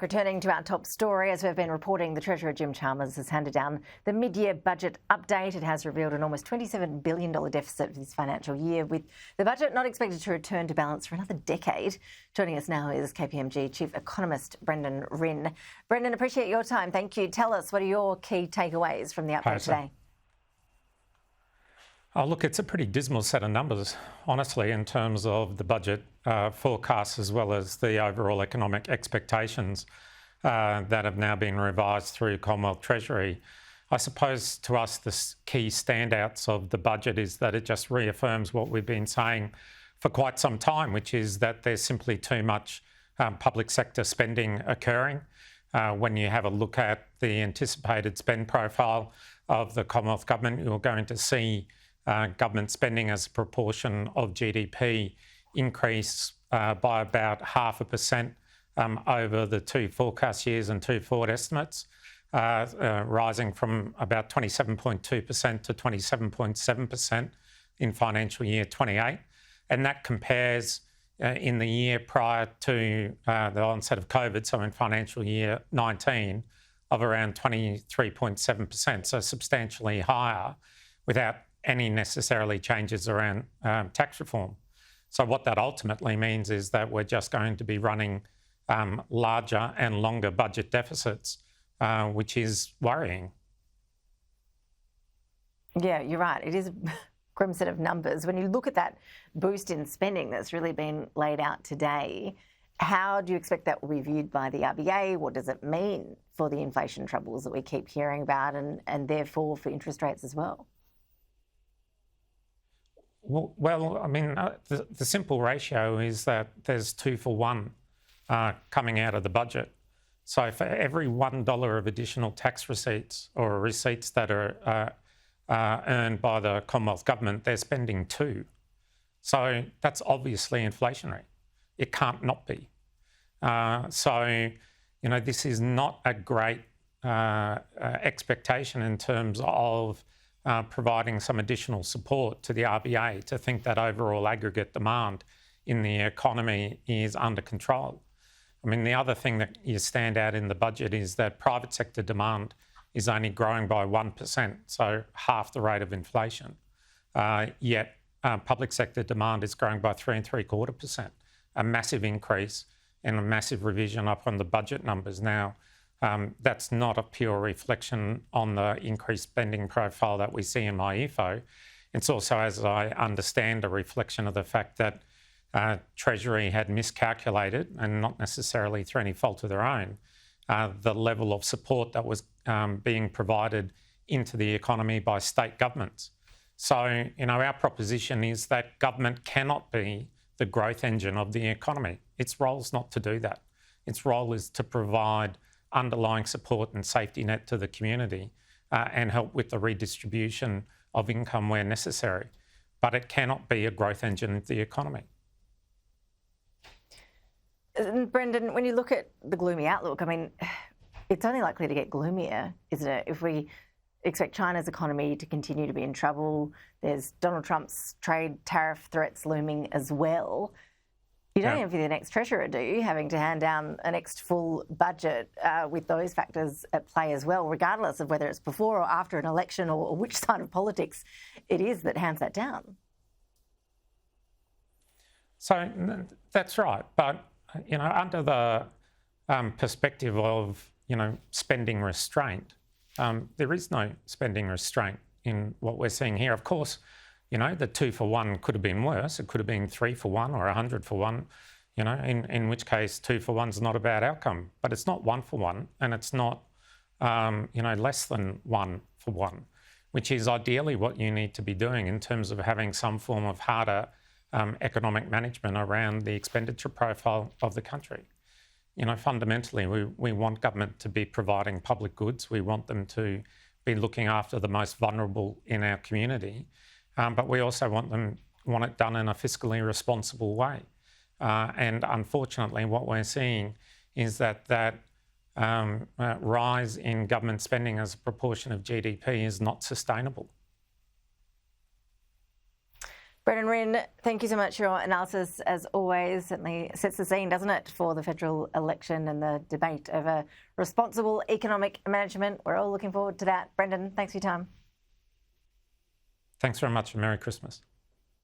Returning to our top story, as we've been reporting, the Treasurer Jim Chalmers has handed down the mid-year budget update. It has revealed an almost $27 billion deficit for this financial year, with the budget not expected to return to balance for another decade. Joining us now is KPMG Chief Economist Rynne. Brendan, appreciate your time. Thank you. Tell us, what are your key takeaways from the update today? Oh, look, it's a pretty dismal set of numbers, honestly, in terms of the budget forecasts as well as the overall economic expectations that have now been revised through Commonwealth Treasury. I suppose to us the key standouts of the budget is that it just reaffirms what we've been saying for quite some time, which is that there's simply too much public sector spending occurring. When you have a look at the anticipated spend profile of the Commonwealth Government, you're going to see government spending as a proportion of GDP increase by about 0.5% over the two forecast years and two forward estimates, rising from about 27.2% to 27.7% in financial year 28. And that compares in the year prior to the onset of COVID, so in financial year 19, of around 23.7%, so substantially higher without any necessarily changes around tax reform. So what that ultimately means is that we're just going to be running larger and longer budget deficits, which is worrying. Yeah, you're right. It is a grim set of numbers. When you look at that boost in spending that's really been laid out today, how do you expect that will be viewed by the RBA? What does it mean for the inflation troubles that we keep hearing about and therefore for interest rates as well? Well, I mean, the simple ratio is that there's 2 for 1 coming out of the budget. So for every $1 of additional tax receipts or receipts that are earned by the Commonwealth Government, they're spending 2. So that's obviously inflationary. It can't not be. So, you know, this is not a great expectation in terms of providing some additional support to the RBA to think that overall aggregate demand in the economy is under control. I mean, the other thing that you stand out in the budget is that private sector demand is only growing by 1%, so half the rate of inflation. Yet public sector demand is growing by 3.75%, a massive increase and a massive revision up on the budget numbers now. That's not a pure reflection on the increased spending profile that we see in my EFO. It's also, as I understand, a reflection of the fact that Treasury had miscalculated, and not necessarily through any fault of their own, the level of support that was being provided into the economy by state governments. So, you know, our proposition is that government cannot be the growth engine of the economy. Its role is not to do that. Its role is to provide underlying support and safety net to the community and help with the redistribution of income where necessary. But it cannot be a growth engine of the economy. Brendan, when you look at the gloomy outlook, I mean, it's only likely to get gloomier, isn't it? If we expect China's economy to continue to be in trouble, there's Donald Trump's trade tariff threats looming as well. You don't envy the next Treasurer, do you, having to hand down a next full budget with those factors at play as well, regardless of whether it's before or after an election or which side of politics it is that hands that down? So that's right. But, you know, under the perspective of, you know, spending restraint, there is no spending restraint in what we're seeing here. Of course, you know, the 2 for 1 could have been worse. It could have been 3 for 1 or 100 for 1, you know, in which case 2 for 1's not a bad outcome. But it's not 1 for 1, and it's not, you know, less than 1 for 1, which is ideally what you need to be doing in terms of having some form of harder economic management around the expenditure profile of the country. You know, fundamentally, we want government to be providing public goods. We want them to be looking after the most vulnerable in our community. But we also want it done in a fiscally responsible way. And unfortunately, what we're seeing is that rise in government spending as a proportion of GDP is not sustainable. Brendan, Rynne, thank you so much for your analysis, as always. Certainly sets the scene, doesn't it, for the federal election and the debate over responsible economic management. We're all looking forward to that. Brendan, thanks for your time. Thanks very much and Merry Christmas.